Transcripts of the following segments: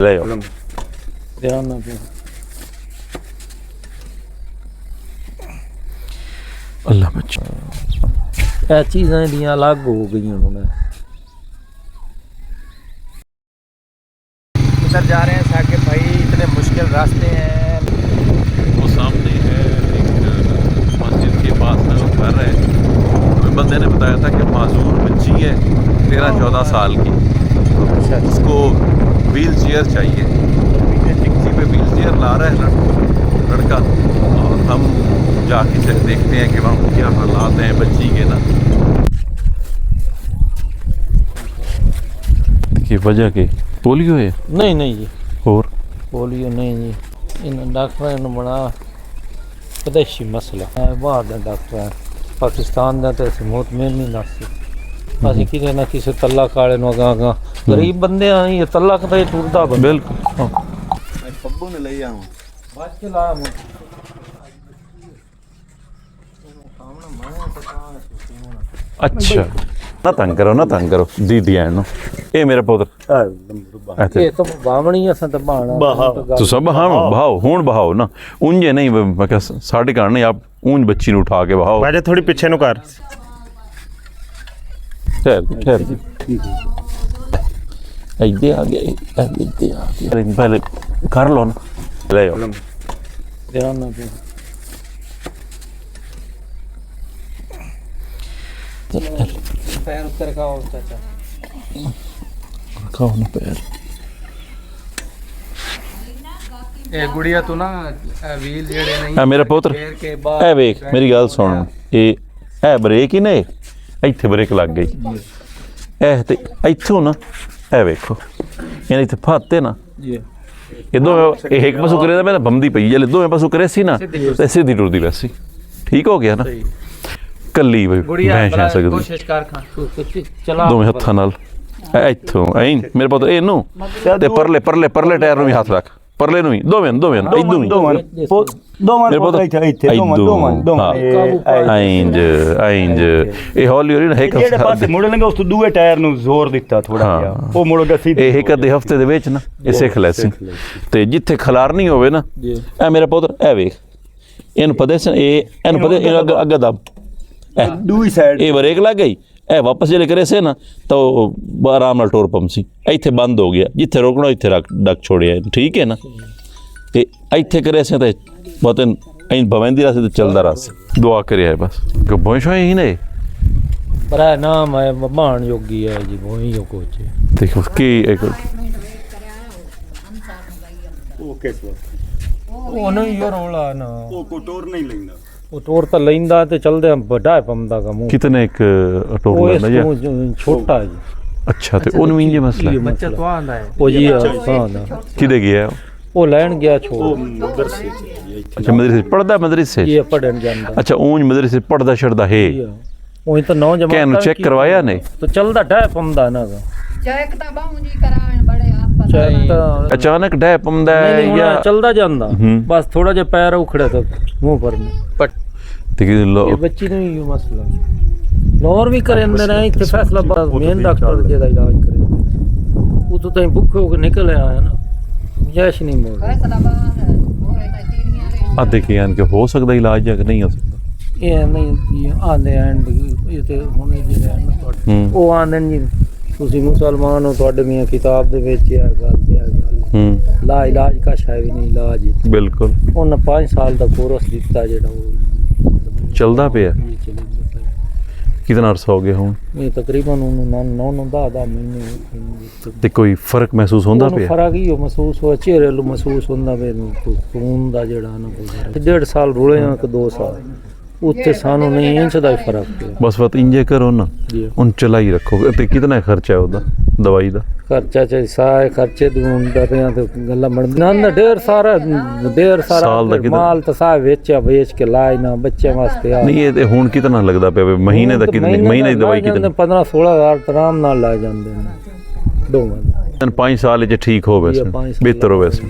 ले आओ। ध्यान ना दे। अल्लाह बच्चा ਇਹ ਚੀਜ਼ਾਂ ਦੀਆਂ ਅਲੱਗ ਹੋ ਗਈਆਂ ਹੁਣ। उधर जा रहे हैं साकिब भाई, इतने मुश्किल रास्ते हैं। वो सामने है एक मस्जिद के पास है, वो घर है। बंदे ने बताया था कि माजूर बच्ची है 13-14 साल की, इसको व्हील चेयर चाहिए। टैक्सी पे व्हील चेयर ला रहा है लड़का, और हम जाके देखते हैं कि वहाँ क्या हालात हैं बच्ची के ना। की वजह की पोलियो है? नहीं नहीं जी, और पोलियो नहीं जी। इन डॉक्टर ने बड़ा विदेशी मसला है, बाहर के डॉक्टर है, पाकिस्तान का तो असं मुतमिन नहीं नस असं किसी ना किसी तलाक वाले अगा गरीब बंदे ये तलाक तो टुरता बंदा। बिल्कुल पब्बू ने ले आऊँ बात के लाया अच्छा ना तंग करो दीदी आन नो। ए मेरा पुत्र ये तो बावणी असां तो बहाना तो सब बहाओ हुण बहाओ ना, ऊंजे नहीं। मैं क्या साढ़े घर नहीं, आप ऊंज बच्ची ने उठा के बहाओ। बाजे थोड़ी पीछे नु कर। ठहर इधर आ गया, पहले कर लो ना, ले आओ। ध्यान ना दे। पैर उत्तर का चाचा रखाओ ना पैर। ए गुड़िया तू ना व्हील जेड़े नहीं है मेरा पुत्र, ए वेख मेरी गल सुन, ए ब्रेक ही नहीं, इत्थे ब्रेक लग गई ए ते इत्थों ना, ए वेखो यानी इत्थे फाते ना इदों एक पासों करे तो मैं बमदी पई जले दोवें पासों करे सी ना ते सीधी टुरदी वैसी ठीक हो गया ना। कली बई मैं छा सकदी कोशिश कर खा चला दोवें हत्थां नाल इत्थों ऐ मेरे पुत्र एनू ते परले टायर नु भी हाथ रख, परले नु भी दोवें इदों दोवें इत्थे इंज ए हौली हौली ना एक जेड़े पासे मुड़ लंगे उस तो दूए टायर नु जोर दिता थोड़ा जिहा ओ मुड़ गया सीधे। ਇਹ ਇੱਕ ਅੱਧੇ ਹਫਤੇ ਦੇ ਵਿੱਚ ਨਾ ਇਹ ਸਿੱਖ ਲੈ ਸੀ, ਤੇ ਜਿੱਥੇ ਖਲਾਰ ਨਹੀਂ ਹੋਵੇ ਨਾ ਇਹ ਮੇਰਾ ਪੁੱਤਰ ਇਹ ਵੇਖ ਇਹਨੂੰ ਪਤਾ ਸੀ ਇਹਨੂੰ ਪਤਾ ਇਹ ਅੱਗੇ ਦਬ दूई साइड ਇਹ ਬ੍ਰੇਕ ਲੱਗ ਗਈ, ਇਹ ਵਾਪਸ ਜਿਹੜੇ ਕਰੇ ਸੀ ਨਾ ਤਾਂ ਉਹ ਆਰਾਮ ਨਾਲ ਟੋਰ ਪੰਪ ਸੀ, ਇੱਥੇ ਬੰਦ ਹੋ ਗਿਆ, ਜਿੱਥੇ ਰੋਕਣਾ ਇੱਥੇ ਡੱਕ ਛੋੜਿਆ ਇਹਨੂੰ, ਠੀਕ ਹੈ ਨਾ। ਤੇ ਇੱਥੇ ਕਰੇ ਸੀ ਤਾਂ ਬਹੁਤ ਐਂ ਭਵੰਦੀ ਰਸ ਤੇ ਚੱਲਦਾ ਰਸ ਦੁਆ ਕਰਿਆ ਬਸ ਕਿ ਬੋਇਸ਼ਾ ਹੀ ਨੇ पर है नाम है बहान योगी है जी, वही हो कुछ ਦੇਖੋ ਕੀ ਇੱਕ ओके सर ਉਹ ਨਹੀਂ ਯਾਰ ਰੋਲਾ ਨਾ ओ को टोर नहीं लेंदा ਉਹ ਟੋਰ ਤਾਂ ਲੈਂਦਾ ਤੇ ਚਲਦੇ ਵੱਡਾ ਹੈ ਪੰਦਾ ਦਾ ਮੂੰਹ ਕਿਤਨੇ ਇੱਕ ਟੋਰ ਉਹ ਲੈਣਾ ਜਾਂ ਇਸ ਛੋਟਾ ਹੈ ਜੀ। ਅੱਛਾ ਤੇ ਉਹਨੂੰ ਇੰਜ ਮਸਲਾ बच्चा तो आंदा है ਉਹ ਜੀ ਹਾਂ ਕਿਦੇ ਗਿਆ ਉਹ ਲੈਣ ਗਿਆ ਛੋੜ मदरसे अच्छा मदरसे पढ़दा मदरसे ਇਹ ਪੜਨ ਜਾਂਦਾ अच्छा ऊंज मदरसे पढ़दा छड़दा है ਉਹ ਤਾਂ ਨੌਜਵਾਨ कैन चेक करवाया नहीं तो चलदा डै पंदा ना का चेक तो बाऊजी करावन बड़े आप चेक तो अचानक डै पंदा है नहीं या चलदा ਜਾਂਦਾ बस थोड़ा ਜਿਹਾ ਪੈਰ ਉਖੜਿਆ ਤਾਂ ਮੂੰਹ ਪਰ ਨੂੰ ਤੇ लो ਇਹ ਬੱਚੀ ਨੂੰ ਹੀ ਮਸਲਾ ਲੋਰ ਵੀ ਕਰੇ ਅੰਦਰ ਹੈ ਇੱਥੇ ਫੈਸਲਾ ਬਾਅਦ ਮੇਨ ਡਾਕਟਰ ਜਿਹਦਾ ਇਲਾਜ ਕਰੇ ਉਹ ਤਾਂ ਭੁੱਖੇ ਹੋ ਕੇ ਨਿਕਲ ਆਇਆ ਨਾ ਜੈਸ਼ ਨਹੀਂ ਮੋੜ फैसला बाहर होए ता तीरियां रे आ देखिए यानी कि हो सकता इलाज या नहीं हो सकता ਇਹ ਨਹੀਂ ਆਂਦੇ ਐਨ ਇਹ ਤੇ ਹੁਣੇ ਜਿਹੜੇ ਹਨ ਤੁਹਾਡੇ ਉਹ ਆਂਦੇ ਨੇ ਜੀ ਤੁਸੀਂ ਮੁਸਲਮਾਨ ਹੋ, ਤੁਹਾਡੇ ਮੀਆਂ ਕਿਤਾਬ ਦੇ ਵਿੱਚ ਇਹ ਗੱਲ ਤੇ ਇਹ ਗੱਲ ਲਾ ਇਲਾਜ ਕਾ ਸ਼ਾਇ ਵੀ ਨਹੀਂ ਇਲਾਜ बिल्कुल ਉਹਨਾਂ 5 ਸਾਲ ਦਾ ਕੋਰਸ ਦਿੱਤਾ ਜਿਹੜਾ ਉਹ चलदा पिया कितना अरसा हो गया हुन ਇਹ ਤਕਰੀਬਨ ਉਹਨੂੰ 9-10 ਮਹੀਨੇ ਤੇ ਕੋਈ ਫਰਕ ਮਹਿਸੂਸ ਹੁੰਦਾ ਉਹਨੂੰ ਪਿਆ ਫਰਕ ਹੀ ਮਹਿਸੂਸ ਹੋਇਆ, ਚਿਹਰੇ ਨੂੰ ਮਹਿਸੂਸ ਹੁੰਦਾ ਵੇ ਖੂਨ ਦਾ ਜਿਹੜਾ ਨਾ ਕੋਈ 1.5 ਸਾਲ ਰੁਲੇ ਆ ਕਿ 2 ਸਾਲ ਉੱਤੇ ਸਾਨੂੰ ਨਹੀਂ ਇੰਚ ਦਾ ਫਰਕ ਪਿਆ। बस वत इंजे करो ना ਜੀ उन चलाई रखो ते कितना खर्चा है ਉਹਦਾ ਦਵਾਈ ਦਾ ਖਰਚਾ ਚਾਹੀ ਸਾਏ ਖਰਚੇ ਦੂੰ ਡਰਿਆਂ ਤੇ ਗੱਲਾਂ ਬਣ ਨਾ ਢੇਰ ਸਾਰਾ ਸਾਲ ਦਾ ਕਿਤੇ- ਮਾਲ ਤਾਂ ਸਾ ਵੇਚ ਕੇ ਲਾਇ ਨਾ ਬੱਚਿਆਂ ਵਾਸਤੇ ਆ ਨਹੀਂ ਇਹ ਤੇ ਹੁਣ ਕਿਤਨਾ ਲੱਗਦਾ ਪਿਆ ਮਹੀਨੇ ਦਾ ਕਿਤਨੇ ਮਹੀਨੇ ਦੀ ਦਵਾਈ ਕਿਤਨੇ 15-16 ਹਜ਼ਾਰ ਆਰਾਮ ਨਾਲ ਲਾ ਜਾਂਦੇ ਨੇ ਦੋਵਾਂ ਦੇ। 5 ਸਾਲ ਚ ਠੀਕ ਹੋਵੇ ਇਹ 5 ਸਾਲ ਬਿਹਤਰ ਹੋਵੇ ਸੀ।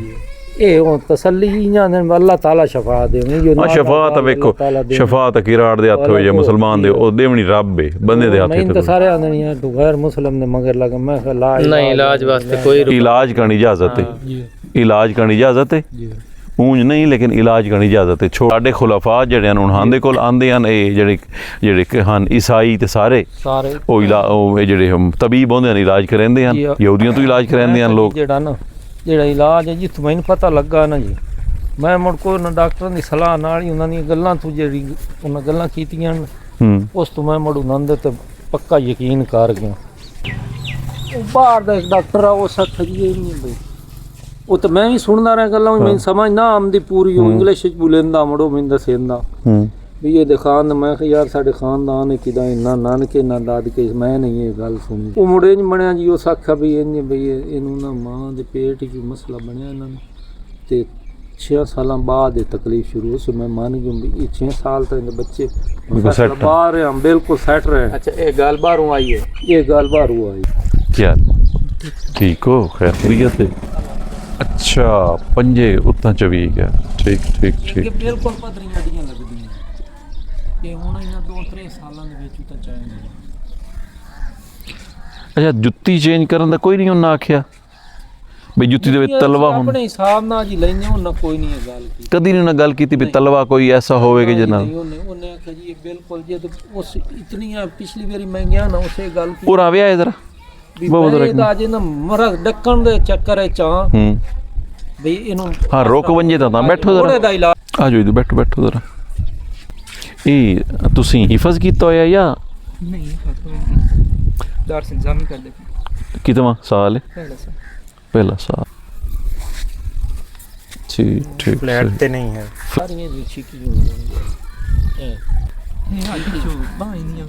ਇਹ ਹੁਣ ਤਸੱਲੀ ਇਆਂ ਨੇ ਅੱਲਾਹ ਤਾਲਾ ਸ਼ਫਾ ਦੇਵਣੀ ਜੋ ਆ ਸ਼ਫਾਤ ਵੇਖੋ ਸ਼ਫਾਤ ਕਿਰਾੜ ਦੇ ਹੱਥ ਹੋਏ ਜਾਂ ਮੁਸਲਮਾਨ ਦੇ ਉਹ ਦੇਵਣੀ ਰੱਬ ਹੈ ਬੰਦੇ ਦੇ ਹੱਥ ਮੈਂ ਤਾਂ ਸਾਰੇ ਆਂਦੇ ਨਹੀਂ ਤੂੰ ਗੈਰ ਮੁਸਲਮ ਦੇ ਮਗਰ ਲਗਾ ਮੈਂ ਕਿਹਾ ਲਾ ਨਹੀਂ ਇਲਾਜ ਵਾਸਤੇ ਕੋਈ ਇਲਾਜ ਕਰਨੀ ਇਜਾਜ਼ਤ ਹੈ ਇਲਾਜ ਕਰਨੀ ਇਜਾਜ਼ਤ ਹੈ ਉਂਝ ਨਹੀਂ ਲੇਕਿਨ ਇਲਾਜ ਕਰਨੀ ਇਜਾਜ਼ਤ ਹੈ ਸਾਡੇ ਖੁਲਾਫਾ ਜਿਹੜੇ ਨੂੰ ਉਹਨਾਂ ਦੇ ਕੋਲ ਆਂਦੇ ਹਨ ਇਹ ਜਿਹੜੇ ਹਨ ਈਸਾਈ ਤੇ ਸਾਰੇ ਉਹ ਉਹ ਜਿਹੜੇ ਤਬੀਬ ਹੁੰਦੇ ਹਨ ਇਲਾਜ ਕਰਾਉਂਦੇ ਹਨ ਯਹੂਦੀਆਂ ਤੋਂ ਇਲਾਜ ਕਰਾਉਂਦੇ ਹਨ ਲੋਕ ਜਿਹੜਾ ਇਲਾਜ ਹੈ ਜਿੱਥੋਂ ਮੈਨੂੰ ਪਤਾ ਲੱਗਾ ਨਾ ਜੀ ਮੈਂ ਮੁੜ ਕੋ ਉਹਨਾਂ ਡਾਕਟਰਾਂ ਦੀ ਸਲਾਹ ਨਾਲ ਹੀ ਉਹਨਾਂ ਦੀਆਂ ਗੱਲਾਂ ਤੋਂ ਜਿਹੜੀ ਉਹਨਾਂ ਗੱਲਾਂ ਕੀਤੀਆਂ ਉਸ ਤੋਂ ਮੈਂ ਮੁੜ ਉਹਨਾਂ ਦੇ ਤੇ ਪੱਕਾ ਯਕੀਨ ਕਰ ਗਿਆ ਉਹ ਬਾਹਰ ਦਾ ਇੱਕ ਡਾਕਟਰ ਆ ਉਹ ਸੱਚ ਜੀ ਇਹ ਨਹੀਂ ਬਈ ਉਹ ਤਾਂ ਮੈਂ ਵੀ ਸੁਣਦਾ ਰਿਹਾ ਗੱਲਾਂ ਮੈਨੂੰ ਸਮਝ ਨਾ ਆਉਂਦੀ ਪੂਰੀ ਉਹ ਇੰਗਲਿਸ਼ ਵਿੱਚ ਬੋਲਦਾ ਮੜੋ ਮੈਨੂੰ ਦੱਸਦਾ ਵੀ ਇਹ ਦਿਖਾਣ ਮੈਂ ਕਿਹਾ ਯਾਰ ਸਾਡੇ ਖਾਨਦਾਨ ਨੇ ਕਿਦਾਂ ਇੰਨਾ ਨਾਨਕੇ ਨਾ ਦਾਦਕੇ ਮੈਂ ਨਹੀਂ ਇਹ ਗੱਲ ਸੁਣੀ ਉਹ ਮੁੰਡੇ ਨਹੀਂ ਬਣਿਆ ਜੀ ਉਹ ਸਾਖਾ ਵੀ ਇਹਨੇ ਬਈ ਇਹਨੂੰ ਨਾ ਮਾਂ ਦੇ ਪੇਟ 'ਚ ਮਸਲਾ ਬਣਿਆ ਇਹਨਾਂ ਨੂੰ ਤੇ 6 ਸਾਲਾਂ ਬਾਅਦ ਇਹ ਤਕਲੀਫ ਸ਼ੁਰੂ ਹੋਈ ਮੈਂ ਮੰਨ ਗਿਆ ਵੀ ਇਹ 6 ਸਾਲ ਤੋਂ ਇਹਦੇ ਬੱਚੇ ਬਾਹਰ ਆ ਬਿਲਕੁਲ ਸੈਟ ਰਹੇ ਅੱਛਾ ਇਹ ਗੱਲ ਬਾਹਰੋਂ ਆਈ ਹੈ ਇਹ ਗੱਲ ਬਾਹਰੋਂ ਆਈ क्या ठीक हो खैरियत है अच्छा पंजे उतना चवी गया ठीक ठीक ठीक ਬਿਲਕੁਲ ਪਤਰੀਆਂ ਹੱਡੀਆਂ ਲੱਗਦੀਆਂ ਇਹ ਹੁਣ ਇਹਨਾਂ 2-3 ਸਾਲਾਂ ਦੇ ਵਿੱਚ ਤਾਂ ਚਾਹੀਦਾ अच्छा जुत्ती चेंज करन दा कोई नहीं उन्ना आख्या बई जुत्ती दे विच तलवा हुन ਆਪਣੇ ਹਿਸਾਬ ਨਾਲ ਜੀ ਲੈਣੇ ਉਹਨਾਂ ਕੋਈ ਨਹੀਂ ਇਹ ਗੱਲ ਕੀਤੀ कदी नहीं उन्हें गल कीती भी तलवा कोई ऐसा होवे कि जना ਉਹਨੇ ਆਖਿਆ ਜੀ ਇਹ ਬਿਲਕੁਲ ਜੇ ਉਸ ਇਤਨੀਆਂ ਪਿਛਲੀ ਵਾਰੀ ਮੈਂ ਗਿਆ ਨਾ ਉਸੇ ਗੱਲ ਕੀ पूरा आवे इधर ਬਹੁਤ ਇਹਦਾ ਜੇ ਨਾ ਮਰ ਡੱਕਣ ਦੇ ਚੱਕਰ ਹੈ ਚਾਂ ਬਈ ਇਹਨੂੰ हाँ रोक वंजे दा बैठो ਉਹਦੇ जरा ਦਾ ਇਲਾਜ आ जाओ इधर बैठो बैठो जरा ए तुसी हिफज कीता होया या ਨਹੀਂ ਫਤਵਾ ਦਾਰਸ ਐਗਜ਼ਾਮ ਕਰਦੇ कितवा साल है ਪਹਿਲਾ ਸਰ पहला साल ठीक ठीक ਫਲੈਟ ਤੇ ਨਹੀਂ ਹੈ ਸਾਰੀਆਂ ਜੀ ਛਿੱਕੀ ਹੋਈਆਂ ਇਹ ਅੱਜ ਜੋ ਬਾਹਰ ਨਹੀਂ ਆਈ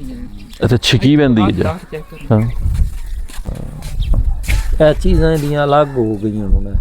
अच्छा छिकी वेंदी है जा ਚੈੱਕ ਕਰ हाँ ਇਹ ਚੀਜ਼ਾਂ ਦੀਆਂ ਅਲੱਗ ਹੋ ਗਈਆਂ ਹੁਣ